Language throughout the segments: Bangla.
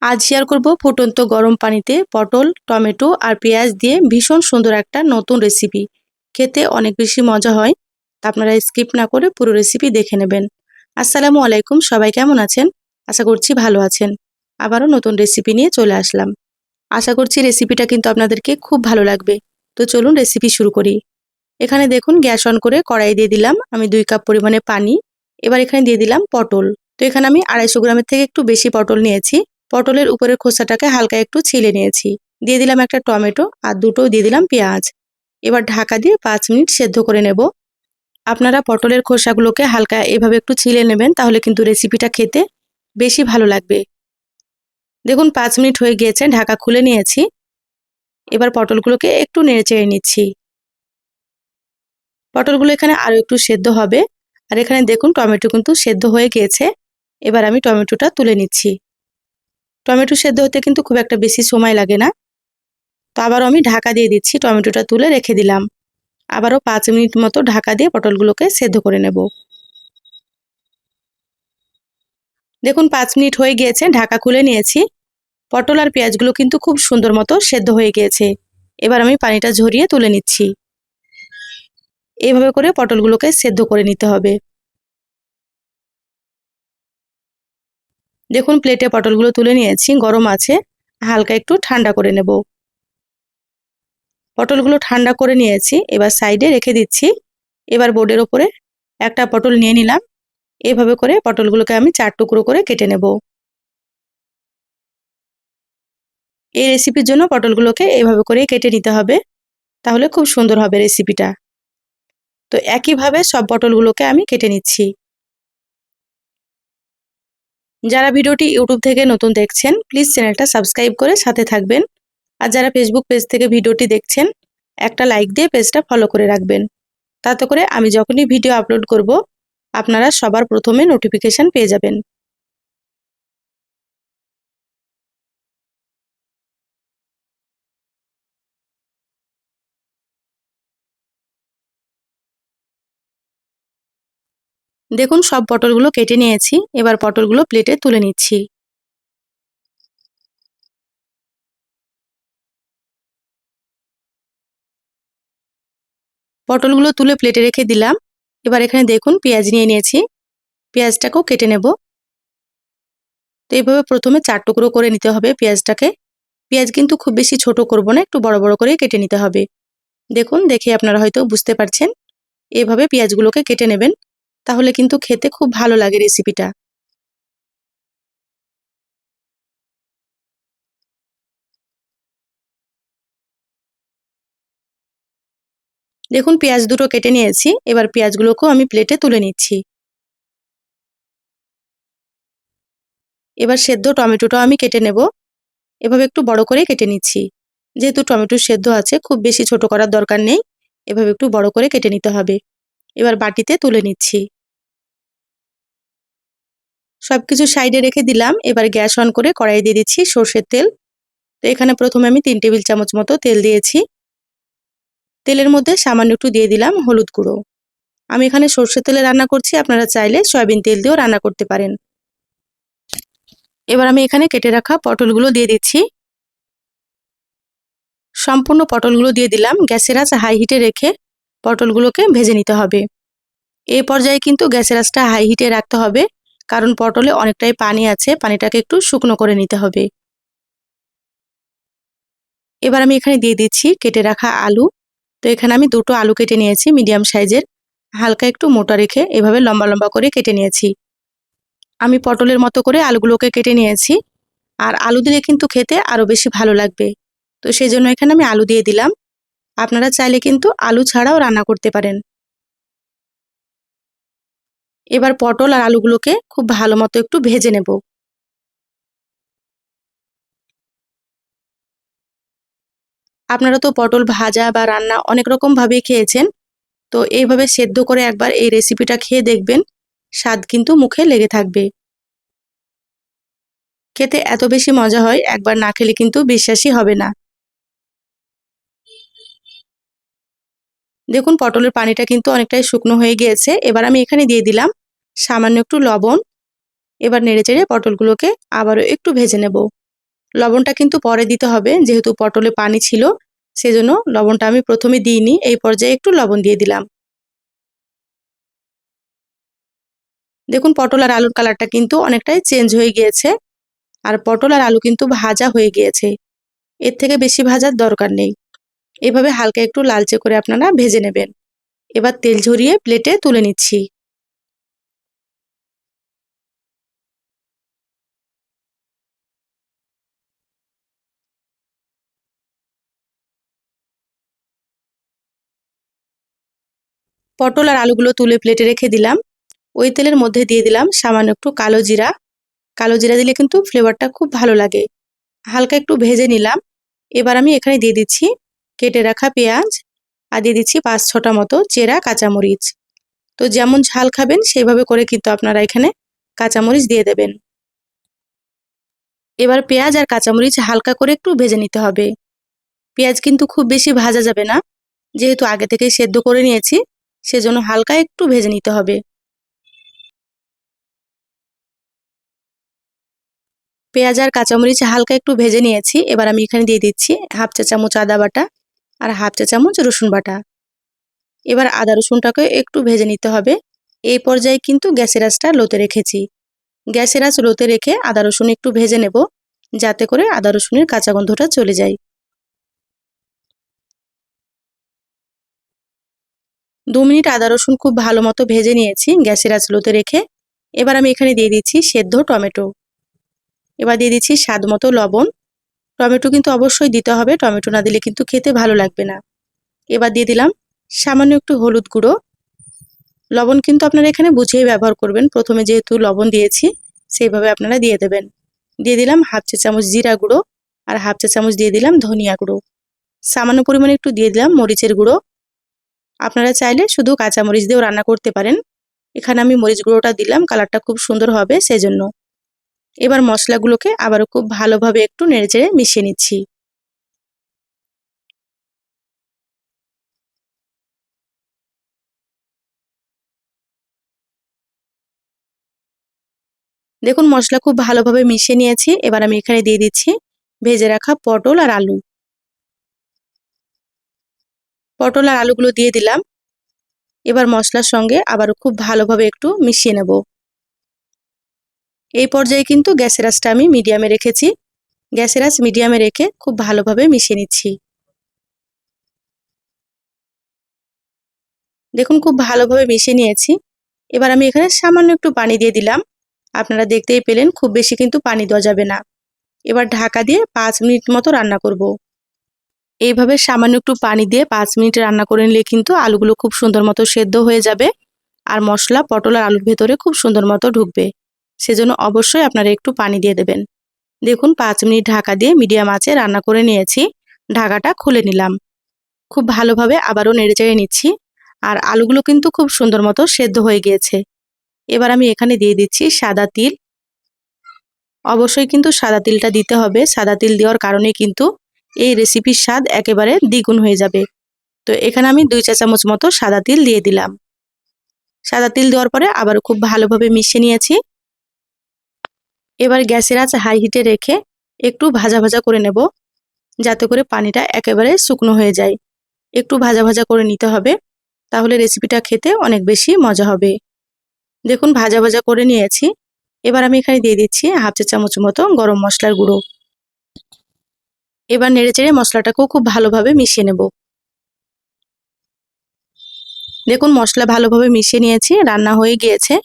আজ শেয়ার করব ফুটন্ত গরম পানিতে পটল, টমেটো আর পেঁয়াজ দিয়ে ভীষণ সুন্দর একটা নতুন রেসিপি। খেতে অনেক বেশি মজা হয়। তা আপনারা স্কিপ না করে পুরো রেসিপি দেখে নেবেন। আসসালামু আলাইকুম, সবাই কেমন আছেন? আশা করছি ভালো আছেন। আবারও নতুন রেসিপি নিয়ে চলে আসলাম। আশা করছি রেসিপিটা কিন্তু আপনাদেরকে খুব ভালো লাগবে। তো চলুন রেসিপি শুরু করি। এখানে দেখুন গ্যাস অন করে কড়াই দিয়ে দিলাম আমি 2 কাপ পরিমাণে পানি। এবার এখানে দিয়ে দিলাম পটল। তো এখানে আমি 250 গ্রামের থেকে একটু বেশি পটল নিয়েছি। পটলের উপরের খোসাটাকে হালকা একটু ছিলে নিয়েছি। দিয়ে দিলাম একটা টমেটো আর দুটো দিয়ে দিলাম পেঁয়াজ। এবার ঢাকা দিয়ে 5 মিনিট সেদ্ধ করে নেব। আপনারা পটলের খোসাগুলোকে হালকা এভাবে একটু ছিলে নেবেন, তাহলে কিন্তু রেসিপিটা খেতে বেশি ভালো লাগবে। দেখুন 5 মিনিট হয়ে গিয়েছে, ঢাকা খুলে নিয়েছি। এবার পটলগুলোকে একটু নেড়েচেড়ে নিচ্ছি। পটলগুলো এখানে আরও একটু সেদ্ধ হবে। আর এখানে দেখুন টমেটো কিন্তু সেদ্ধ হয়ে গিয়েছে। এবার আমি টমেটোটা তুলে নিচ্ছি। টমেটো সেদ্ধ হতে কিন্তু খুব একটা বেশি সময় লাগে না। তো আবারও আমি ঢাকা দিয়ে দিচ্ছি, টমেটোটা তুলে রেখে দিলাম। আবারও 5 মিনিট মতো ঢাকা দিয়ে পটলগুলোকে সেদ্ধ করে নেব। দেখুন 5 মিনিট হয়ে গিয়েছে, ঢাকা খুলে নিয়েছি। পটল আর পেঁয়াজগুলো কিন্তু খুব সুন্দর মতো সেদ্ধ হয়ে গিয়েছে। এবার আমি পানিটা ঝরিয়ে তুলে নিচ্ছি। এভাবে করে পটলগুলোকে সেদ্ধ করে নিতে হবে। দেখুন প্লেটে পটলগুলো তুলে নিয়েছি, গরম আছে, হালকা একটু ঠান্ডা করে নেব। পটলগুলো ঠান্ডা করে নিয়েছি, এবার সাইডে রেখে দিচ্ছি। এবার বোর্ডের ওপরে একটা পটল নিয়ে নিলাম। এভাবে করে পটলগুলোকে আমি 4 টুকরো করে কেটে নেব। এই রেসিপির জন্য পটলগুলোকে এভাবে করেই কেটে নিতে হবে, তাহলে খুব সুন্দর হবে রেসিপিটা। তো একইভাবে সব পটলগুলোকে আমি কেটে নিচ্ছি। যারা ভিডিওটি ইউটিউব থেকে নতুন দেখছেন, প্লিজ চ্যানেলটা সাবস্ক্রাইব করে সাথে থাকবেন। আর যারা ফেসবুক পেজ থেকে ভিডিওটি দেখছেন, একটা লাইক দিয়ে পেজটা ফলো করে রাখবেন। তাতে করে আমি যখনই ভিডিও আপলোড করব, আপনারা সবার প্রথমে নোটিফিকেশন পেয়ে যাবেন। দেখুন সব পটলগুলো কেটে নিয়েছি। এবার পটলগুলো প্লেটে তুলে নিচ্ছি। পটলগুলো তুলে প্লেটে রেখে দিলাম। এবার এখানে দেখুন পেঁয়াজ নিয়ে নিয়েছি। পেঁয়াজটাকেও কেটে নেব। তো এইভাবে প্রথমে 4 টুকরো করে নিতে হবে পেঁয়াজটাকে। পেঁয়াজ কিন্তু খুব বেশি ছোট করব না, একটু বড় বড় করেই কেটে নিতে হবে। দেখুন দেখে আপনারা হয়তো বুঝতে পারছেন। এভাবে পেঁয়াজগুলোকে কেটে নেবেন, তাহলে কিন্তু খেতে খুব ভালো লাগে রেসিপিটা। দেখুন পেঁয়াজ দুটো কেটে নিয়েছি। এবার পেঁয়াজগুলোকেও আমি প্লেটে তুলে নিচ্ছি। এবার সেদ্ধ টমেটোটাও আমি কেটে নেব। এভাবে একটু বড় করে কেটে নিচ্ছি। যেহেতু টমেটো সেদ্ধ আছে, খুব বেশি ছোট করার দরকার নেই। এভাবে একটু বড় করে কেটে নিতে হবে। এবার বাটিতে তুলে নিচ্ছি। সবকিছু সাইডে রেখে দিলাম। এবার গ্যাস অন করে কড়াই দিয়ে দিচ্ছি সর্ষের তেল। তো এখানে প্রথমে আমি 3 টেবিল চামচ মতো তেল দিয়েছি। তেলের মধ্যে সামান্য একটু দিয়ে দিলাম হলুদ গুঁড়ো। আমি এখানে সর্ষের তেলে রান্না করছি, আপনারা চাইলে সয়াবিন তেল দিয়েও রান্না করতে পারেন। এবার আমি এখানে কেটে রাখা পটলগুলো দিয়ে দিচ্ছি। সম্পূর্ণ পটলগুলো দিয়ে দিলাম। গ্যাসের আঁচ হাই হিটে রেখে পটলগুলোকে ভেজে নিতে হবে। এই পর্যায়ে কিন্তু গ্যাসের আঁচটা হাই হিটে রাখতে হবে, কারণ পটলে অনেকটাই পানি আছে, পানিটাকে একটু শুকনো করে নিতে হবে। এবার আমি এখানে দিয়ে দিচ্ছি কেটে রাখা আলু। তো এখানে আমি দুটো আলু কেটে নিয়েছি মিডিয়াম সাইজের, হালকা একটু মোটা রেখে এভাবে লম্বা লম্বা করে কেটে নিয়েছি। আমি পটলের মতো করে আলুগুলোকে কেটে নিয়েছি। আর আলু দিলে কিন্তু খেতে আরও বেশি ভালো লাগবে। তো সেই জন্য এখানে আমি আলু দিয়ে দিলাম। আপনারা চাইলে কিন্তু আলু ছাড়াও রান্না করতে পারেন। এবার পটল আর আলুগুলোকে খুব ভালো মতো একটু ভেজে নেব। আপনারা তো পটল ভাজা বা রান্না অনেক রকম ভাবেই খেয়েছেন। তো এইভাবে সেদ্ধ করে একবার এই রেসিপিটা খেয়ে দেখবেন, স্বাদ কিন্তু মুখে লেগে থাকবে। খেতে এত বেশি মজা হয়, একবার না খেলে কিন্তু বিশ্বাসই হবে না। দেখুন পটলের পানিটা কিন্তু অনেকটাই শুকনো হয়ে গিয়েছে। এবার আমি এখানে দিয়ে দিলাম সামান্য একটু লবণ। এবার নেড়েচেড়ে পটলগুলোকে আবারও একটু ভেজে নেব। লবণটা কিন্তু পরে দিতে হবে, যেহেতু পটলে পানি ছিল সেজন্য লবণটা আমি প্রথমে দিইনি, এই পর্যায়ে একটু লবণ দিয়ে দিলাম। দেখুন পটল আর আলুর কালারটা কিন্তু অনেকটাই চেঞ্জ হয়ে গিয়েছে, আর পটল আর আলু কিন্তু ভাজা হয়ে গিয়েছে। এর থেকে বেশি ভাজার দরকার নেই। এভাবে হালকা একটু লালচে করে আপনারা ভেজে নেবেন। এবার তেল ঝরিয়ে প্লেটে তুলে নিচ্ছি। পটল আর আলুগুলো তুলে প্লেটে রেখে দিলাম। ওই তেলের মধ্যে দিয়ে দিলাম সামান্য একটু কালো জিরা। কালো জিরা দিলে কিন্তু ফ্লেভারটা খুব ভালো লাগে। হালকা একটু ভেজে নিলাম। এবার আমি এখানে দিয়ে দিচ্ছি কেটে রাখা পেঁয়াজ, আর দিয়ে দিচ্ছি ৫-৬টা মতো চেরা কাঁচামরিচ। তো যেমন ঝাল খাবেন সেইভাবে করে কিন্তু আপনারা এখানে কাঁচামরিচ দিয়ে দেবেন। এবার পেঁয়াজ আর কাঁচামরিচ হালকা করে একটু ভেজে নিতে হবে। পেঁয়াজ কিন্তু খুব বেশি ভাজা যাবে না, যেহেতু আগে থেকেই সেদ্ধ করে নিয়েছি সেজন্য হালকা একটু ভেজে নিতে হবে। পেঁয়াজ আর কাঁচামরিচ হালকা একটু ভেজে নিয়েছি। এবার আমি এখানে দিয়ে দিচ্ছি 1/2 চা চামচ আদা বাটা আর 1/2 চা চামচ রসুন বাটা। এবার আদা রসুনটাকে একটু ভেজে নিতে হবে। এই পর্যায়ে কিন্তু গ্যাসের আঁচটা লোতে রেখেছি। গ্যাসের আঁচ লোতে রেখে আদা রসুন একটু ভেজে নেব, যাতে করে আদা রসুনের কাঁচা গন্ধটা চলে যায়। 2 মিনিট আদা রসুন খুব ভালো মতো ভেজে নিয়েছি গ্যাসের আঁচ লোতে রেখে। এবার আমি এখানে দিয়ে দিচ্ছি সেদ্ধ টমেটো। এবার দিয়ে দিচ্ছি স্বাদ মতো লবণ। টমেটো কিন্তু অবশ্যই দিতে হবে, টমেটো না দিলে কিন্তু খেতে ভালো লাগবে না। এবার দিয়ে দিলাম সামান্য একটু হলুদ গুঁড়ো। লবণ কিন্তু আপনারা এখানে বুঝেই ব্যবহার করবেন, প্রথমে যেহেতু লবণ দিয়েছি সেইভাবে আপনারা দিয়ে দেবেন। দিয়ে দিলাম 1/2 চা চামচ জিরা গুঁড়ো আর 1/2 চা চামচ দিয়ে দিলাম ধনিয়া গুঁড়ো। সামান্য পরিমাণে একটু দিয়ে দিলাম মরিচের গুঁড়ো। আপনারা চাইলে শুধু কাঁচামরিচ দিয়েও রান্না করতে পারেন। এখানে আমি মরিচ গুঁড়োটা দিলাম, কালারটা খুব সুন্দর হবে সেজন্য। এবার মশলাগুলোকে আবারও খুব ভালোভাবে একটু নেড়েচেড়ে মিশিয়ে নিচ্ছি। দেখুন মশলা খুব ভালোভাবে মিশিয়ে নিয়েছি। এবার আমি এখানে দিয়ে দিচ্ছি ভেজে রাখা পটল আর আলু। পটল আর আলুগুলো দিয়ে দিলাম। এবার মশলার সঙ্গে আবারও খুব ভালোভাবে একটু মিশিয়ে নেব। এই পর্যায়ে কিন্তু গ্যাসের আঁচটা আমি মিডিয়ামে রেখেছি। গ্যাসের আঁচ মিডিয়ামে রেখে খুব ভালোভাবে মিশিয়ে নিচ্ছি। দেখুন খুব ভালোভাবে মিশিয়ে নিয়েছি। এবার আমি এখানে সামান্য একটু পানি দিয়ে দিলাম। আপনারা দেখতেই পেলেন খুব বেশি কিন্তু পানি দেওয়া যাবে না। এবার ঢাকা দিয়ে 5 মিনিট মতো রান্না করব। এইভাবে সামান্য একটু পানি দিয়ে 5 মিনিট রান্না করে নিলে কিন্তু আলুগুলো খুব সুন্দর মতো সেদ্ধ হয়ে যাবে, আর মশলা পটল আর আলুর ভেতরে খুব সুন্দর মতো ঢুকবে। সেজন্য অবশ্যই আপনারা একটু পানি দিয়ে দেবেন। দেখুন 5 মিনিট ঢাকা দিয়ে মিডিয়াম আঁচে রান্না করে নিয়েছি। ঢাকাটা খুলে নিলাম। খুব ভালোভাবে আবারও নেড়েচেড়ে নিচ্ছি, আর আলুগুলো কিন্তু খুব সুন্দর মতো সেদ্ধ হয়ে গিয়েছে। এবার আমি এখানে দিয়ে দিচ্ছি সাদা তিল। অবশ্যই কিন্তু সাদা তিলটা দিতে হবে। সাদা তিল দেওয়ার কারণে কিন্তু এই রেসিপির স্বাদ একেবারে দ্বিগুণ হয়ে যাবে। তো এখানে আমি 2 চা চামচ মতো সাদা তিল দিয়ে দিলাম। সাদা তিল দেওয়ার পরে আবারও খুব ভালোভাবে মিশিয়ে নিয়েছি। এবার গ্যাসের আঁচ হাই হিটে রেখে একটু ভাজা ভাজা করে নেব, যাতে করে পানিটা একেবারে শুকনো হয়ে যায়। একটু ভাজা ভাজা করে নিতে হবে, তাহলে রেসিপিটা খেতে অনেক বেশি মজা হবে। দেখুন ভাজা ভাজা করে নিয়েছি। এবার আমি এখানে দিয়ে দিচ্ছি 1/2 চা চামচ মতো গরম মশলার গুঁড়ো। এবার নেড়েচেড়ে মশলাটাকেও খুব ভালোভাবে মিশিয়ে নেব। দেখুন মশলা ভালোভাবে মিশিয়ে নিয়েছি, রান্না হয়ে গিয়েছে।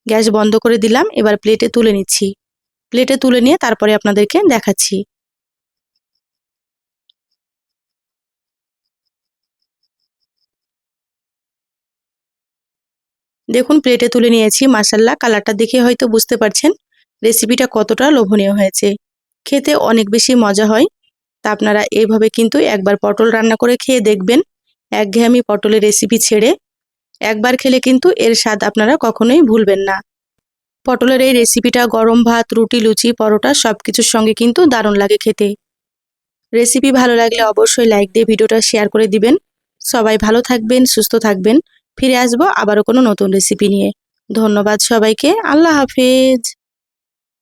গ্যাস বন্ধ করে দিলাম। এবার প্লেটে তুলে নিচ্ছি। প্লেটে তুলে নিয়ে তারপরে আপনাদেরকে দেখাচ্ছি। দেখুন প্লেটে তুলে নিয়েছি। মাশাআল্লাহ, কালারটা দেখে হয়তো বুঝতে পারছেন রেসিপিটা কতটা লোভনীয় হয়েছে। খেতে অনেক বেশি মজা হয়। তা আপনারা এইভাবে কিন্তু একবার পটল রান্না করে খেয়ে দেখবেন। একঘেয়েমি পটলের রেসিপি ছেড়ে একবার খেলে কিন্তু এর স্বাদ আপনারা কখনোই ভুলবেন না। পটলের এই রেসিপিটা গরম ভাত, রুটি, লুচি, পরোটা সবকিছুর সঙ্গে কিন্তু দারুণ লাগে খেতে। রেসিপি ভালো লাগলে অবশ্যই লাইক দিয়ে ভিডিওটা শেয়ার করে দিবেন। সবাই ভালো থাকবেন, সুস্থ থাকবেন। ফিরে আসবো আবারও কোনো নতুন রেসিপি নিয়ে। ধন্যবাদ সবাইকে। আল্লাহ হাফেজ।